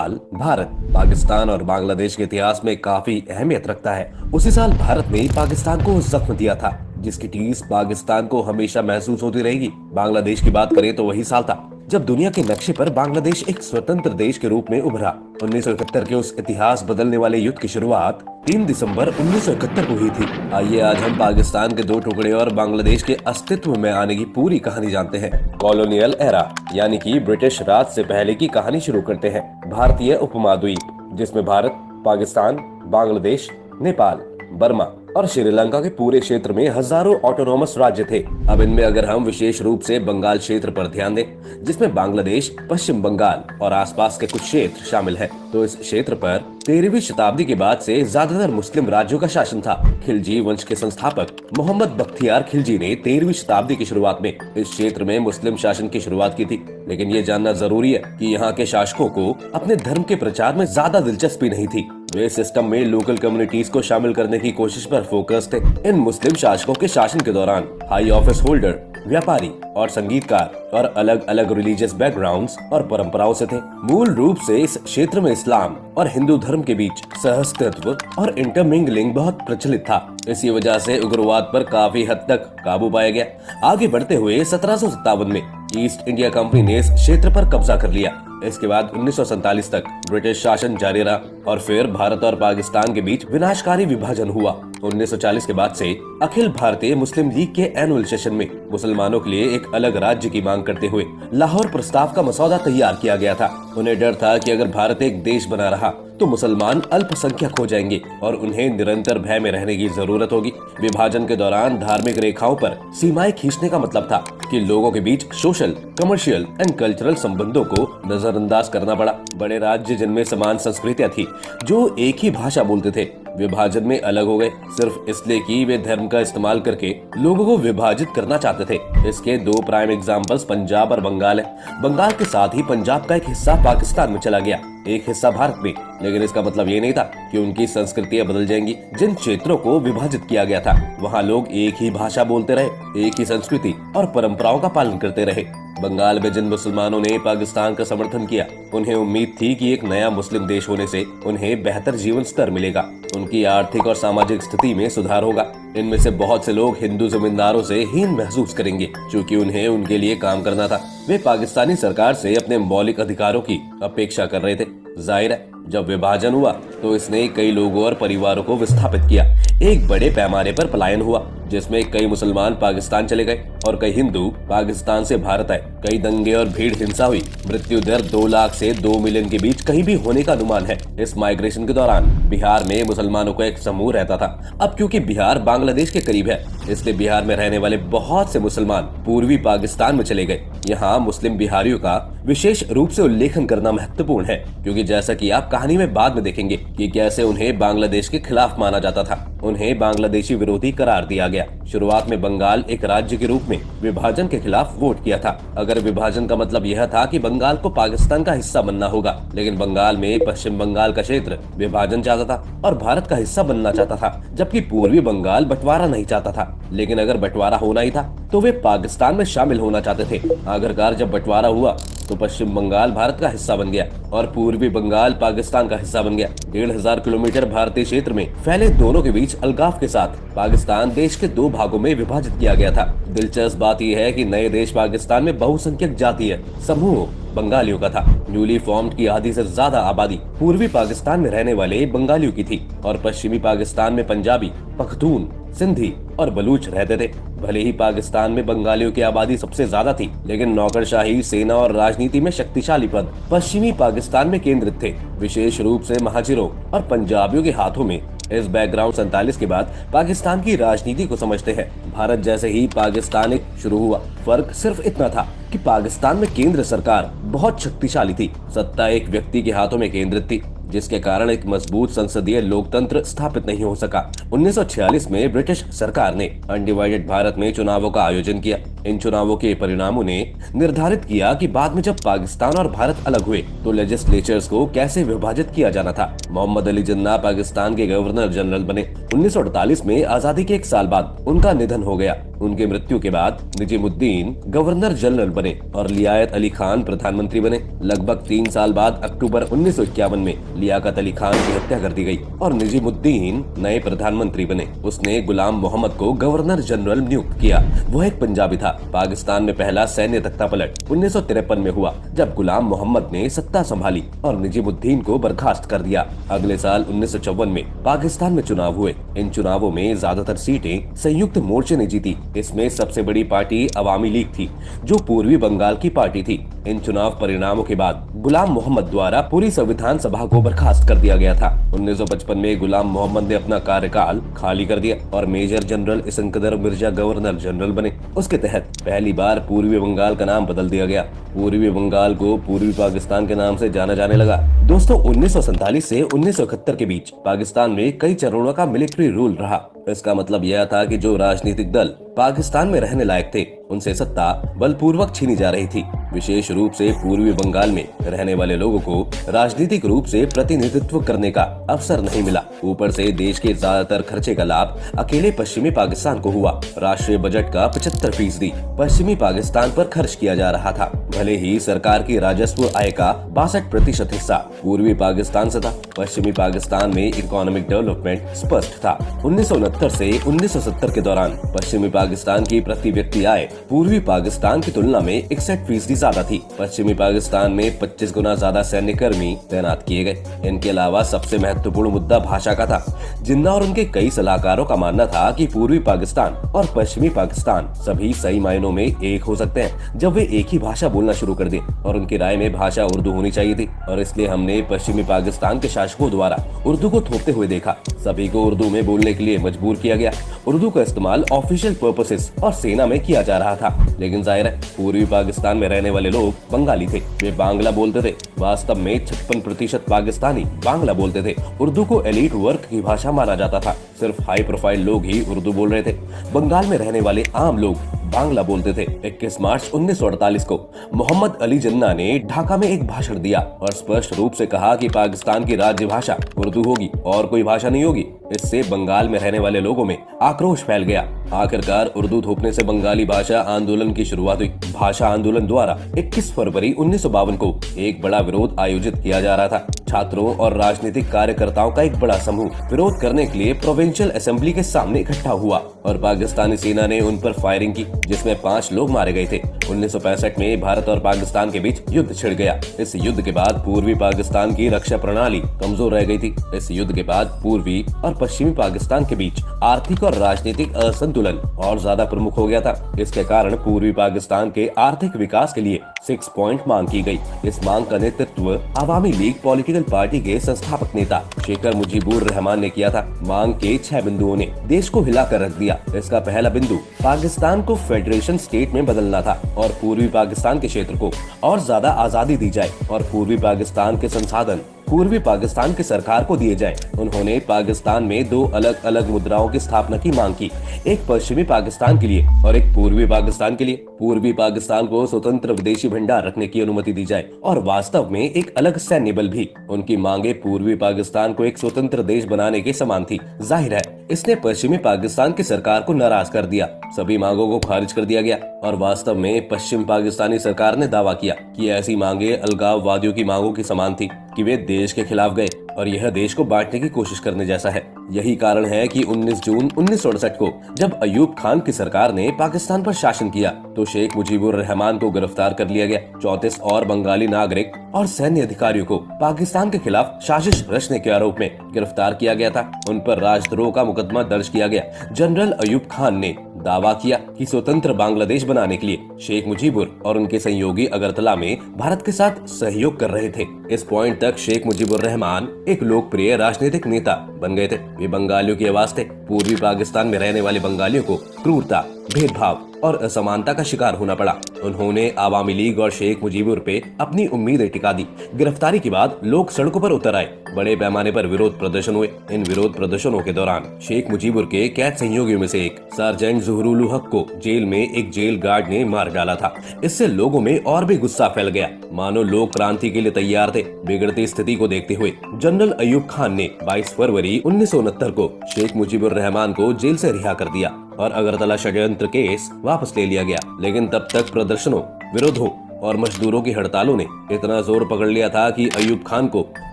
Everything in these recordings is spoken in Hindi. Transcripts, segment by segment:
साल भारत, पाकिस्तान और बांग्लादेश के इतिहास में काफी अहमियत रखता है। उसी साल भारत ने पाकिस्तान को जख्म दिया था, जिसकी ठेस पाकिस्तान को हमेशा महसूस होती रहेगी। बांग्लादेश की बात करें तो वही साल था जब दुनिया के नक्शे पर बांग्लादेश एक स्वतंत्र देश के रूप में उभरा। 1971 के उस इतिहास बदलने वाले युद्ध की शुरुआत 3 दिसंबर 1971 को हुई थी। आइए आज हम पाकिस्तान के दो टुकड़े और बांग्लादेश के अस्तित्व में आने की पूरी कहानी जानते हैं। कॉलोनियल एरा यानी कि ब्रिटिश राज से पहले की कहानी शुरू करते हैं। भारतीय उपमहाद्वीप, जिसमें भारत, पाकिस्तान, बांग्लादेश, नेपाल, बर्मा और श्रीलंका के पूरे क्षेत्र में हजारों ऑटोनोमस राज्य थे। अब इनमें अगर हम विशेष रूप से बंगाल क्षेत्र पर ध्यान दें, जिसमें बांग्लादेश, पश्चिम बंगाल और आसपास के कुछ क्षेत्र शामिल हैं, तो इस क्षेत्र पर 13वीं शताब्दी के बाद से ज्यादातर मुस्लिम राज्यों का शासन था। खिलजी वंश के संस्थापक मोहम्मद बख्तियार खिलजी ने 13वीं शताब्दी की शुरुआत में इस क्षेत्र में मुस्लिम शासन की शुरुआत की थी। लेकिन ये जानना जरूरी है कि यहाँ के शासकों को अपने धर्म के प्रचार में ज्यादा दिलचस्पी नहीं थी। वे सिस्टम में लोकल कम्युनिटीज को शामिल करने की कोशिश पर फोकस थे। इन मुस्लिम शासकों के शासन के दौरान हाई ऑफिस होल्डर, व्यापारी और संगीतकार और अलग अलग रिलीजियस बैकग्राउंड्स और परंपराओं से थे। मूल रूप से इस क्षेत्र में इस्लाम और हिंदू धर्म के बीच सहअस्तित्व और इंटरमिंगलिंग बहुत प्रचलित था। इसी वजह से उग्रवाद पर काफी हद तक काबू पाया गया। आगे बढ़ते हुए 1757 में ईस्ट इंडिया कंपनी ने इस क्षेत्र पर कब्जा कर लिया। इसके बाद 1947 तक ब्रिटिश शासन जारी रहा और फिर भारत और पाकिस्तान के बीच विनाशकारी विभाजन हुआ। 1940 के बाद से अखिल भारतीय मुस्लिम लीग के एनुअल सेशन में मुसलमानों के लिए एक अलग राज्य की मांग करते हुए लाहौर प्रस्ताव का मसौदा तैयार किया गया था। उन्हें डर था कि अगर भारत एक देश बना रहा तो मुसलमान अल्पसंख्यक हो जाएंगे और उन्हें निरंतर भय में रहने की जरूरत होगी। विभाजन के दौरान धार्मिक रेखाओं पर सीमाएं खींचने का मतलब था कि लोगों के बीच सोशल, कमर्शियल एंड कल्चरल संबंधों को नजरअंदाज करना पड़ा। बड़े राज्य जिनमें समान संस्कृतियां थी, जो एक ही भाषा बोलते थे, विभाजन में अलग हो गए सिर्फ इसलिए कि वे धर्म का इस्तेमाल करके लोगों को विभाजित करना चाहते थे। इसके दो प्राइम एग्जांपल्स पंजाब और बंगाल है। बंगाल के साथ ही पंजाब का एक हिस्सा पाकिस्तान में चला गया, एक हिस्सा भारत में। लेकिन इसका मतलब ये नहीं था कि उनकी संस्कृतियां बदल जाएंगी। जिन क्षेत्रों को विभाजित किया गया था, वहाँ लोग एक ही भाषा बोलते रहे, एक ही संस्कृति और परंपराओं का पालन करते रहे। बंगाल में जिन मुसलमानों ने पाकिस्तान का समर्थन किया, उन्हें उम्मीद थी कि एक नया मुस्लिम देश होने से उन्हें बेहतर जीवन स्तर मिलेगा, उनकी आर्थिक और सामाजिक स्थिति में सुधार होगा। इनमें से बहुत से लोग हिंदू जमींदारों से हीन महसूस करेंगे, क्योंकि उन्हें उनके लिए काम करना था। वे पाकिस्तानी सरकार से अपने मौलिक अधिकारों की अपेक्षा कर रहे थे। जाहिर है, जब विभाजन हुआ तो इसने कई लोगों और परिवारों को विस्थापित किया। एक बड़े पैमाने पर पलायन हुआ, जिसमें कई मुसलमान पाकिस्तान चले गए और कई हिंदू पाकिस्तान से भारत आए। कई दंगे और भीड़ हिंसा हुई। मृत्यु दर 2 लाख से 2 मिलियन के बीच कहीं भी होने का अनुमान है। इस माइग्रेशन के दौरान बिहार में मुसलमानों का एक समूह रहता था। अब क्योंकि बिहार बांग्लादेश के करीब है, इसलिए बिहार में रहने वाले बहुत से मुसलमान पूर्वी पाकिस्तान में चले गए। यहाँ मुस्लिम बिहारियों का विशेष रूप से उल्लेखन करना महत्वपूर्ण है, क्योंकि जैसा कि आप कहानी में बाद में देखेंगे कि कैसे उन्हें बांग्लादेश के खिलाफ माना जाता था। उन्हें बांग्लादेशी विरोधी करार दिया गया। शुरुआत में बंगाल एक राज्य के रूप में विभाजन के खिलाफ वोट किया था। अगर विभाजन का मतलब यह था कि बंगाल को पाकिस्तान का हिस्सा बनना होगा, लेकिन बंगाल में पश्चिम बंगाल का क्षेत्र विभाजन चाहता था और भारत का हिस्सा बनना चाहता था, जबकि पूर्वी बंगाल बंटवारा नहीं चाहता था। लेकिन अगर बंटवारा होना ही था तो वे पाकिस्तान में शामिल होना चाहते थे। आखिरकार जब बंटवारा हुआ तो पश्चिम बंगाल भारत का हिस्सा बन गया और पूर्वी बंगाल पाकिस्तान का हिस्सा बन गया। 1500 किलोमीटर भारतीय क्षेत्र में फैले दोनों के बीच अलगाव के साथ पाकिस्तान देश के 2 भागों में विभाजित किया गया था। दिलचस्प बात यह है कि नए देश पाकिस्तान में बहुसंख्यक जातीय समूह बंगालियों का था। न्यूली फॉर्म्ड की आधी से ज्यादा आबादी पूर्वी पाकिस्तान में रहने वाले बंगालियों की थी और पश्चिमी पाकिस्तान में पंजाबी, पख्तून, सिंधी और बलूच रहते थे। भले ही पाकिस्तान में बंगालियों की आबादी सबसे ज्यादा थी, लेकिन नौकरशाही, सेना और राजनीति में शक्तिशाली पद पश्चिमी पाकिस्तान में केंद्रित थे, विशेष रूप से महाजिरों और पंजाबियों के हाथों में। इस बैकग्राउंड 47 के बाद पाकिस्तान की राजनीति को समझते हैं। भारत जैसे ही पाकिस्तान एक शुरू हुआ। फर्क सिर्फ इतना था कि पाकिस्तान में केंद्र सरकार बहुत शक्तिशाली थी। सत्ता एक व्यक्ति के हाथों में केंद्रित थी, जिसके कारण एक मजबूत संसदीय लोकतंत्र स्थापित नहीं हो सका। 1946 में ब्रिटिश सरकार ने अनडिवाइडेड भारत में चुनावों का आयोजन किया। इन चुनावों के परिणामों ने निर्धारित किया कि बाद में जब पाकिस्तान और भारत अलग हुए तो लेजिस्लेचर्स को कैसे विभाजित किया जाना था। मोहम्मद अली जिन्ना पाकिस्तान के गवर्नर जनरल बने। 1948 में आजादी के 1 साल बाद उनका निधन हो गया। उनके मृत्यु के बाद निजामुद्दीन गवर्नर जनरल बने और लियाकत अली खान प्रधानमंत्री बने। लगभग 3 साल बाद अक्टूबर 1951 में लियाकत अली खान की हत्या कर दी गई और निजामुद्दीन नए प्रधानमंत्री बने। उसने गुलाम मोहम्मद को गवर्नर जनरल नियुक्त किया। वह एक पंजाबी था। पाकिस्तान में पहला सैन्य तख्तापलट 1953 में हुआ, जब गुलाम मोहम्मद ने सत्ता संभाली और निजामुद्दीन को बर्खास्त कर दिया। अगले साल 1954 में पाकिस्तान में चुनाव हुए। इन चुनावों में ज्यादातर सीटें संयुक्त मोर्चे ने जीती। इसमें सबसे बड़ी पार्टी अवामी लीग थी, जो पूर्वी बंगाल की पार्टी थी। इन चुनाव परिणामों के बाद गुलाम मोहम्मद द्वारा पूरी संविधान सभा को बर्खास्त कर दिया गया था। 1955 में गुलाम मोहम्मद ने अपना कार्यकाल खाली कर दिया और major general Iskander Mirza governor general बने। उसके तहत पहली बार पूर्वी बंगाल का नाम बदल दिया गया। पूर्वी बंगाल को पूर्वी पाकिस्तान के नाम से जाना जाने लगा। दोस्तों, 1947 से 1971 के बीच पाकिस्तान में कई चरणों का मिलिट्री रूल रहा। इसका मतलब यह था कि जो राजनीतिक दल पाकिस्तान में रहने लायक थे, उनसे सत्ता बलपूर्वक छीनी जा रही थी। विशेष रूप से पूर्वी बंगाल में रहने वाले लोगों को राजनीतिक रूप से प्रतिनिधित्व करने का अवसर नहीं मिला। ऊपर से देश के ज्यादातर खर्चे का लाभ अकेले पश्चिमी पाकिस्तान को हुआ। राष्ट्रीय बजट का 75% पश्चिमी पाकिस्तान पर खर्च किया जा रहा था। भले ही सरकार की राजस्व आय का 62% हिस्सा पूर्वी पाकिस्तान से था, पश्चिमी पाकिस्तान में इकोनॉमिक डेवलपमेंट स्पष्ट था। 1969 से 1970 के दौरान पश्चिमी पाकिस्तान की प्रति व्यक्ति आय पूर्वी पाकिस्तान की तुलना में 61% ज्यादा थी। पश्चिमी पाकिस्तान में 25 गुना ज्यादा सैन्य कर्मी तैनात किए गए। इनके अलावा सबसे महत्वपूर्ण मुद्दा भाषा का था। जिन्ना और उनके कई सलाहकारों का मानना था कि पूर्वी पाकिस्तान और पश्चिमी पाकिस्तान सभी सही मायनों में एक हो सकते हैं जब वे एक ही भाषा बोलना शुरू कर दें, और उनकी राय में भाषा उर्दू होनी चाहिए थी। और इसलिए हमने पश्चिमी पाकिस्तान के शासकों द्वारा उर्दू को थोपते हुए देखा। सभी को उर्दू में बोलने के लिए मजबूर किया गया। उर्दू का इस्तेमाल ऑफिशियल पर्पसेस और सेना में किया जा रहा था। लेकिन जाहिर है, पूर्वी पाकिस्तान में रहने वाले लोग बंगाली थे। वे बांग्ला बोलते थे। वास्तव में 56% पाकिस्तानी बांग्ला बोलते थे। उर्दू को एलीट वर्ग की भाषा माना जाता था। सिर्फ हाई प्रोफाइल लोग ही उर्दू बोल रहे थे। बंगाल में रहने वाले आम लोग बांग्ला बोलते थे। 21 मार्च 1948 को मोहम्मद अली जिन्ना ने ढाका में एक भाषण दिया और स्पष्ट रूप से कहा कि पाकिस्तान की राज्य भाषा उर्दू होगी और कोई भाषा नहीं होगी। इससे बंगाल में रहने वाले लोगों में आक्रोश फैल गया। आखिरकार उर्दू थोपने से बंगाली भाषा आंदोलन की शुरुआत हुई। भाषा आंदोलन द्वारा 21 फरवरी 1952 को एक बड़ा विरोध आयोजित किया जा रहा था। छात्रों और राजनीतिक कार्यकर्ताओं का एक बड़ा समूह विरोध करने के लिए प्रोविंशियल असेंबली के सामने इकट्ठा हुआ और पाकिस्तानी सेना ने उन पर फायरिंग की, जिसमें 5 लोग मारे गए थे। 1965 में भारत और पाकिस्तान के बीच युद्ध छिड़ गया। इस युद्ध के बाद पूर्वी पाकिस्तान की रक्षा प्रणाली कमजोर रह गई थी। इस युद्ध के बाद पूर्वी और पश्चिमी पाकिस्तान के बीच आर्थिक और राजनीतिक असंतुलन और ज्यादा प्रमुख हो गया था। इसके कारण पूर्वी पाकिस्तान के आर्थिक विकास के लिए 6 पॉइंट मांग की गई। इस मांग का नेतृत्व अवामी लीग पॉलिटिकल पार्टी के संस्थापक नेता शेख मुजीबुर रहमान ने किया था। मांग के 6 बिंदुओं ने देश को हिलाकर रख दिया। इसका पहला बिंदु पाकिस्तान को फेडरेशन स्टेट में बदलना था और पूर्वी पाकिस्तान के क्षेत्र को और ज्यादा आजादी दी जाए और पूर्वी पाकिस्तान के संसाधन पूर्वी पाकिस्तान की सरकार को दिए जाएं। उन्होंने पाकिस्तान में 2 अलग अलग मुद्राओं की स्थापना की मांग की, एक पश्चिमी पाकिस्तान के लिए और एक पूर्वी पाकिस्तान के लिए। पूर्वी पाकिस्तान को स्वतंत्र विदेशी भंडार रखने की अनुमति दी जाए और वास्तव में एक अलग सैन्य बल भी। उनकी मांगे पूर्वी पाकिस्तान को एक स्वतंत्र देश बनाने के समान थी। जाहिर है, इसने पश्चिमी पाकिस्तान की सरकार को नाराज कर दिया। सभी मांगों को खारिज कर दिया गया और वास्तव में पश्चिम पाकिस्तानी सरकार ने दावा किया कि ऐसी मांगे अलगाववादियों की मांगों की समान थी, कि वे देश के खिलाफ गए और यह देश को बांटने की कोशिश करने जैसा है। यही कारण है कि 19 जून 1968 को जब अयूब खान की सरकार ने पाकिस्तान पर शासन किया तो शेख मुजीबुर रहमान को गिरफ्तार कर लिया गया। 34 और बंगाली नागरिक और सैन्य अधिकारियों को पाकिस्तान के खिलाफ साजिश रचने के आरोप में गिरफ्तार किया गया था। उन पर राजद्रोह का मुकदमा दर्ज किया गया। जनरल अयूब खान ने दावा किया कि स्वतंत्र बांग्लादेश बनाने के लिए शेख मुजीबुर और उनके सहयोगी अगरतला में भारत के साथ सहयोग कर रहे थे। इस पॉइंट तक शेख मुजीबुर रहमान एक लोकप्रिय राजनीतिक नेता बन गए थे। वे बंगालियों की आवाज थे। पूर्वी पाकिस्तान में रहने वाले बंगालियों को क्रूरता, भेदभाव और असमानता का शिकार होना पड़ा। उन्होंने आवामी लीग और शेख मुजीबुर पे अपनी उम्मीदें टिका दी। गिरफ्तारी के बाद लोग सड़कों पर उतर आए। बड़े पैमाने पर विरोध प्रदर्शन हुए। इन विरोध प्रदर्शनों के दौरान शेख मुजीबुर के कैद सहयोगियों में से एक सार्जेंट ज़ुहरुल हक को जेल में एक जेल गार्ड ने मार डाला था। इससे लोगों में और भी गुस्सा फैल गया, मानो लोग क्रांति के लिए तैयार थे। बिगड़ती स्थिति को देखते हुए जनरल अयूब खान ने 22 फरवरी 1969 को शेख मुजीबुर रहमान को जेल से रिहा कर दिया और अगरतला षड्यंत्र केस वापस ले लिया गया। लेकिन तब तक प्रदर्शनों, विरोधों और मजदूरों की हड़तालों ने इतना जोर पकड़ लिया था कि अयूब खान को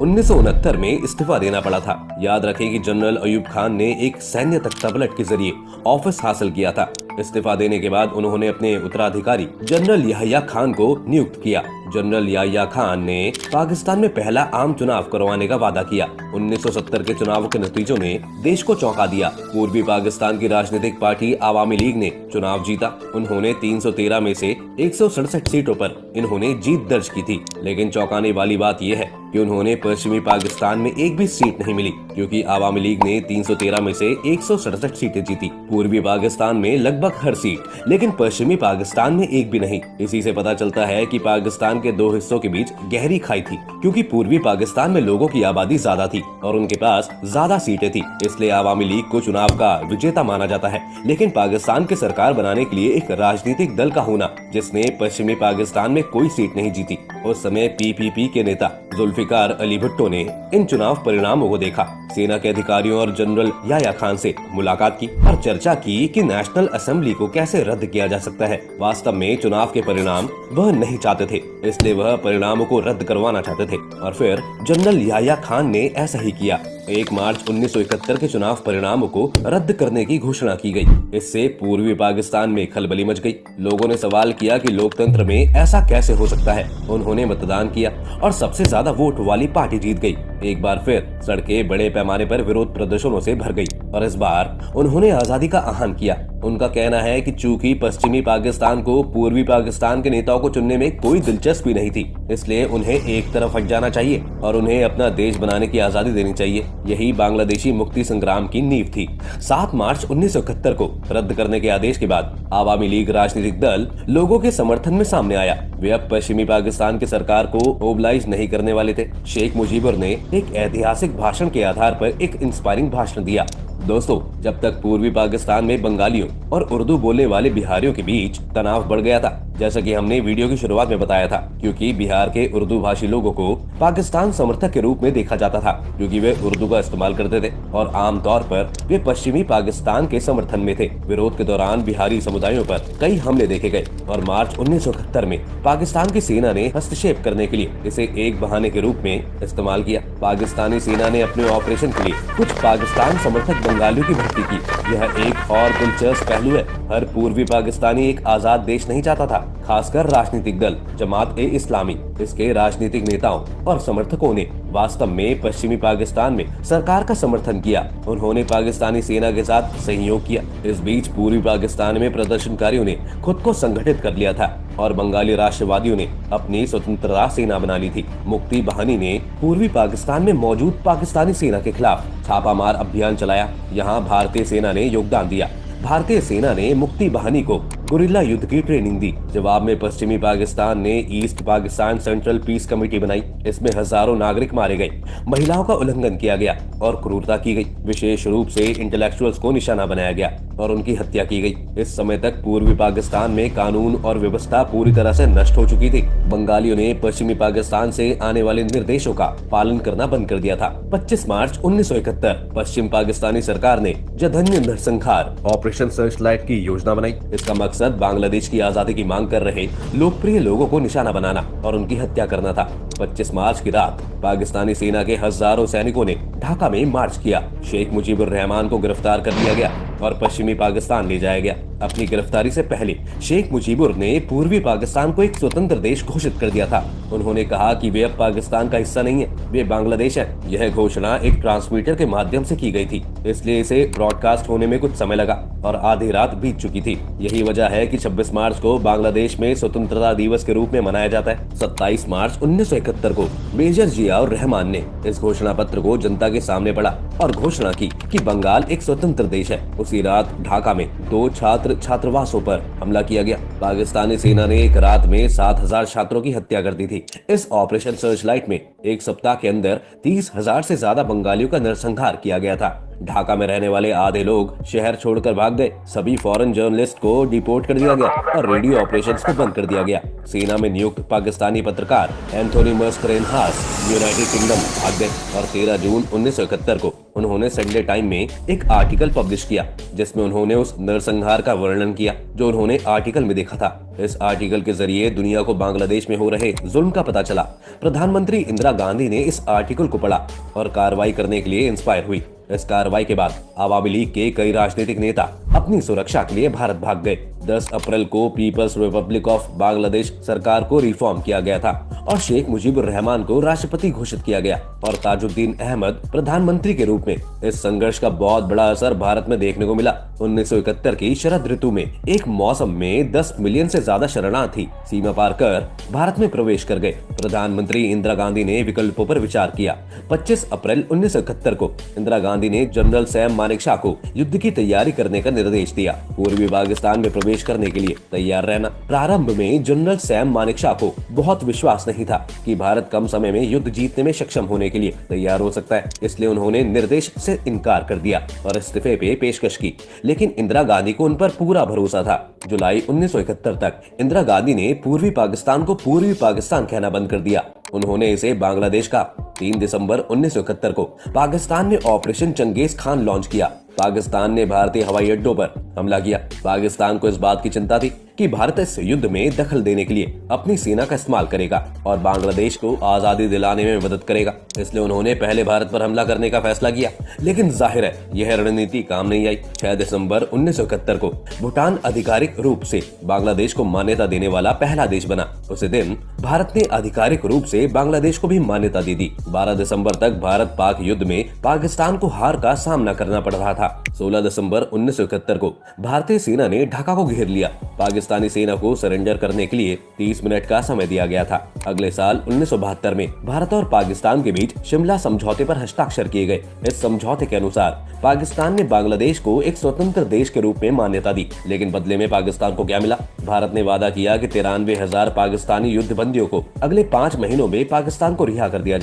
1969 में इस्तीफा देना पड़ा था। याद रखें कि जनरल अयूब खान ने एक सैन्य तख्तापलट के जरिए ऑफिस हासिल किया था। इस्तीफा देने के बाद उन्होंने अपने उत्तराधिकारी जनरल याह्या खान को नियुक्त किया। जनरल याह्या खान ने पाकिस्तान में पहला आम चुनाव करवाने का वादा किया। 1970 के चुनाव के नतीजों ने देश को चौंका दिया। पूर्वी पाकिस्तान की राजनीतिक पार्टी आवामी लीग ने चुनाव जीता। उन्होंने 313 में से 167 सीटों पर इन्होंने जीत दर्ज की थी। लेकिन चौंकाने वाली बात यह है कि उन्होंने पश्चिमी पाकिस्तान में एक भी सीट नहीं मिली, क्योंकि आवामी लीग ने 313 में से 167 सीटें जीती। पूर्वी पाकिस्तान में लगभग हर सीट, लेकिन पश्चिमी पाकिस्तान में एक भी नहीं। इसी से पता चलता है कि पाकिस्तान के दो हिस्सों के बीच गहरी खाई थी, क्योंकि पूर्वी पाकिस्तान में लोगों की आबादी ज्यादा थी और उनके पास ज्यादा सीटें थी। इसलिए आवामी लीग को चुनाव का विजेता माना जाता है। लेकिन पाकिस्तान की सरकार बनाने के लिए एक राजनीतिक दल का होना, जिसने पश्चिमी पाकिस्तान में कोई सीट नहीं जीती। उस समय पीपीपी के नेता जुल्फिकार अली भुट्टो ने इन चुनाव परिणामों को देखा, सेना के अधिकारियों और जनरल याह्या खान से मुलाकात की और चर्चा की कि नेशनल असेंबली को कैसे रद्द किया जा सकता है। वास्तव में चुनाव के परिणाम वह नहीं चाहते थे, इसलिए वह परिणामों को रद्द करवाना चाहते थे और फिर जनरल याह्या खान ने ऐसा ही किया। 1 मार्च 1971 के चुनाव परिणामों को रद्द करने की घोषणा की गई। इससे पूर्वी पाकिस्तान में खलबली मच गई। लोगों ने सवाल किया कि लोकतंत्र में ऐसा कैसे हो सकता है। उन्होंने मतदान किया और सबसे ज्यादा वोट वाली पार्टी जीत गई। एक बार फिर सड़कें बड़े पैमाने पर विरोध प्रदर्शनों से भर गई और इस बार उन्होंने आजादी का आह्वान किया। उनका कहना है कि चूंकि पश्चिमी पाकिस्तान को पूर्वी पाकिस्तान के नेताओं को चुनने में कोई दिलचस्पी नहीं थी, इसलिए उन्हें एक तरफ हट जाना चाहिए और उन्हें अपना देश बनाने की आजादी देनी चाहिए। यही बांग्लादेशी मुक्ति संग्राम की नींव थी। 7 मार्च 1971 को रद्द करने के आदेश के बाद आवामी लीग राजनीतिक दल लोगों के समर्थन में सामने आया। वे अब पश्चिमी पाकिस्तान की सरकार को ओबलाइज नहीं करने वाले थे। शेख मुजीबुर ने एक ऐतिहासिक भाषण के आधार पर एक इंस्पायरिंग भाषण दिया। दोस्तों, जब तक पूर्वी पाकिस्तान में बंगालियों और उर्दू बोलने वाले बिहारियों के बीच तनाव बढ़ गया था, जैसा कि हमने वीडियो की शुरुआत में बताया था, क्योंकि बिहार के उर्दू भाषी लोगों को पाकिस्तान समर्थक के रूप में देखा जाता था, क्योंकि वे उर्दू का इस्तेमाल करते थे और आमतौर पर वे पश्चिमी पाकिस्तान के समर्थन में थे। विरोध के दौरान बिहारी समुदायों पर कई हमले देखे गए और मार्च 1971 में पाकिस्तान की सेना ने हस्तक्षेप करने के लिए इसे एक बहाने के रूप में इस्तेमाल किया। पाकिस्तानी सेना ने अपने ऑपरेशन के लिए कुछ पाकिस्तान समर्थक बंगालियों की भर्ती की। यह एक और दिलचस्प पहलू है। हर पूर्वी पाकिस्तानी एक आजाद देश नहीं चाहता था, खासकर राजनीतिक दल जमात-ए-इस्लामी। इसके राजनीतिक नेताओं और समर्थकों ने वास्तव में पश्चिमी पाकिस्तान में सरकार का समर्थन किया। उन्होंने पाकिस्तानी सेना के साथ सहयोग किया। इस बीच पूर्वी पाकिस्तान में प्रदर्शनकारियों ने खुद को संगठित कर लिया था और बंगाली राष्ट्रवादियों ने अपनी स्वतंत्रता सेना बना ली थी। मुक्ति बाहिनी ने पूर्वी पाकिस्तान में मौजूद पाकिस्तानी सेना के खिलाफ छापामार अभियान चलाया। यहाँ भारतीय सेना ने योगदान दिया। भारतीय सेना ने मुक्ति बाहिनी को गुरिल्ला युद्ध की ट्रेनिंग दी। जवाब में पश्चिमी पाकिस्तान ने east Pakistan central peace committee बनाई। इसमें हजारों नागरिक मारे गए, महिलाओं का उल्लंघन किया गया और क्रूरता की गई। विशेष रूप से इंटेलेक्चुअल्स को निशाना बनाया गया और उनकी हत्या की गई। इस समय तक पूर्वी पाकिस्तान में कानून और व्यवस्था पूरी तरह से नष्ट हो चुकी थी। बंगालियों ने पश्चिमी पाकिस्तान से आने वाले निर्देशों का पालन करना बंद कर दिया था। 25 मार्च 1971 पश्चिम पाकिस्तानी सरकार ने जघन्य नरसंहार ऑपरेशन सर्चलाइट की योजना बनाई। इसका मकसद बांग्लादेश की आजादी की मांग कर रहे लोकप्रिय लोगों को निशाना बनाना और उनकी हत्या करना था। 25 मार्च की रात पाकिस्तानी सेना के हजारों सैनिकों ने ढाका में मार्च किया। शेख मुजीबुर रहमान को गिरफ्तार कर लिया गया और पश्चिमी पाकिस्तान ले जाया गया। अपनी गिरफ्तारी से पहले शेख मुजीबुर ने पूर्वी पाकिस्तान को एक स्वतंत्र देश घोषित कर दिया था। उन्होंने कहा कि वे अब पाकिस्तान का हिस्सा नहीं है, वे बांग्लादेश है। यह घोषणा एक ट्रांसमीटर के माध्यम से की गई थी, इसलिए इसे ब्रॉडकास्ट होने में कुछ समय लगा और आधी रात बीत चुकी थी। यही वजह है कि 26 मार्च को बांग्लादेश में स्वतंत्रता दिवस के रूप में मनाया जाता है। 27 मार्च 1971 को मेजर जियाउर रहमान ने इस घोषणा पत्र को जनता के सामने पढ़ा और घोषणा की कि बंगाल एक स्वतंत्र देश है। उसी रात ढाका में 2 छात्रावासों पर हमला किया गया। पाकिस्तानी सेना ने एक रात में 7000 छात्रों की हत्या कर दी थी। इस ऑपरेशन सर्चलाइट में एक सप्ताह के अंदर 30,000 से ज्यादा बंगालियों का नरसंहार किया गया था। ढाका में रहने वाले आधे लोग शहर छोड़कर भाग गए। सभी फॉरेन जर्नलिस्ट को डिपोर्ट कर दिया गया और रेडियो ऑपरेशंस को बंद कर दिया गया। सेना में नियुक्त पाकिस्तानी पत्रकार एंथोनी मस्करेनहास यूनाइटेड किंगडम भाग गए और 13 जून 1971 को उन्होंने संडे टाइम में एक आर्टिकल पब्लिश किया जिसमें उन्होंने उस नरसंहार का वर्णन किया जो उन्होंने आर्टिकल में देखा था। इस आर्टिकल के जरिए दुनिया को बांग्लादेश में हो रहे जुल्म का पता चला। प्रधानमंत्री इंदिरा गांधी ने इस आर्टिकल को पढ़ा और कार्रवाई करने के लिए इंस्पायर हुई। इस कार्रवाई के बाद अवामी लीग के कई राजनीतिक नेता अपनी सुरक्षा के लिए भारत भाग गए। 10 अप्रैल को पीपल्स रिपब्लिक ऑफ बांग्लादेश सरकार को रिफॉर्म किया गया था और शेख मुजीबुर रहमान को राष्ट्रपति घोषित किया गया और ताजुद्दीन अहमद प्रधानमंत्री के रूप में। इस संघर्ष का बहुत बड़ा असर भारत में देखने को मिला। 1971 की शरद ऋतु में एक मौसम में 10 मिलियन से ज्यादा शरणार्थी सीमा पार कर भारत में प्रवेश कर गए। प्रधानमंत्री इंदिरा गांधी ने विकल्पों पर विचार किया। 25 अप्रैल 1971 को इंदिरा गांधी ने जनरल सैम मानेकशॉ को युद्ध की तैयारी करने का निर्देश दिया। पूर्वी पाकिस्तान में प्रवेश करने के लिए तैयार रहना। प्रारंभ में जनरल सैम मानेकशॉ को बहुत विश्वास नहीं था कि भारत कम समय में युद्ध जीतने में सक्षम होने के लिए तैयार हो सकता है, इसलिए उन्होंने निर्देश से इनकार कर दिया और इस्तीफे पे पेशकश की। लेकिन इंदिरा गांधी को उन पर पूरा भरोसा था। जुलाई 1971 तक इंदिरा गांधी ने पूर्वी पाकिस्तान को पूर्वी पाकिस्तान कहना बंद कर दिया। उन्होंने इसे बांग्लादेश का 3 दिसंबर 1971 को पाकिस्तान ने ऑपरेशन चंगेज खान लॉन्च किया। पाकिस्तान ने भारतीय हवाई अड्डों पर हमला किया। पाकिस्तान को इस बात की चिंता थी कि भारत इस युद्ध में दखल देने के लिए अपनी सेना का इस्तेमाल करेगा और बांग्लादेश को आजादी दिलाने में मदद करेगा, इसलिए उन्होंने पहले भारत पर हमला करने का फैसला किया। लेकिन जाहिर है यह रणनीति काम नहीं आई। 6 दिसंबर 1971 को भूटान आधिकारिक रूप से बांग्लादेश को मान्यता देने वाला पहला देश बना। उसी दिन भारत ने आधिकारिक रूप से बांग्लादेश को भी मान्यता दे दी। 12 दिसंबर तक भारत पाक युद्ध में पाकिस्तान को हार का सामना करना पड़ रहा था। 16 दिसंबर 1971 को भारतीय सेना ने ढाका को घेर लिया। पाकिस्तानी सेना को सरेंडर करने के लिए 30 मिनट का समय दिया गया था। अगले साल 1972 में भारत और पाकिस्तान के बीच शिमला समझौते पर हस्ताक्षर किए गए। इस समझौते के अनुसार पाकिस्तान ने बांग्लादेश को एक स्वतंत्र देश के रूप में मान्यता दी, लेकिन बदले में पाकिस्तान को क्या मिला? भारत ने वादा किया कि 93,000 पाकिस्तानी युद्ध बंदियों को अगले 5 महीनों में पाकिस्तान को रिहा कर दिया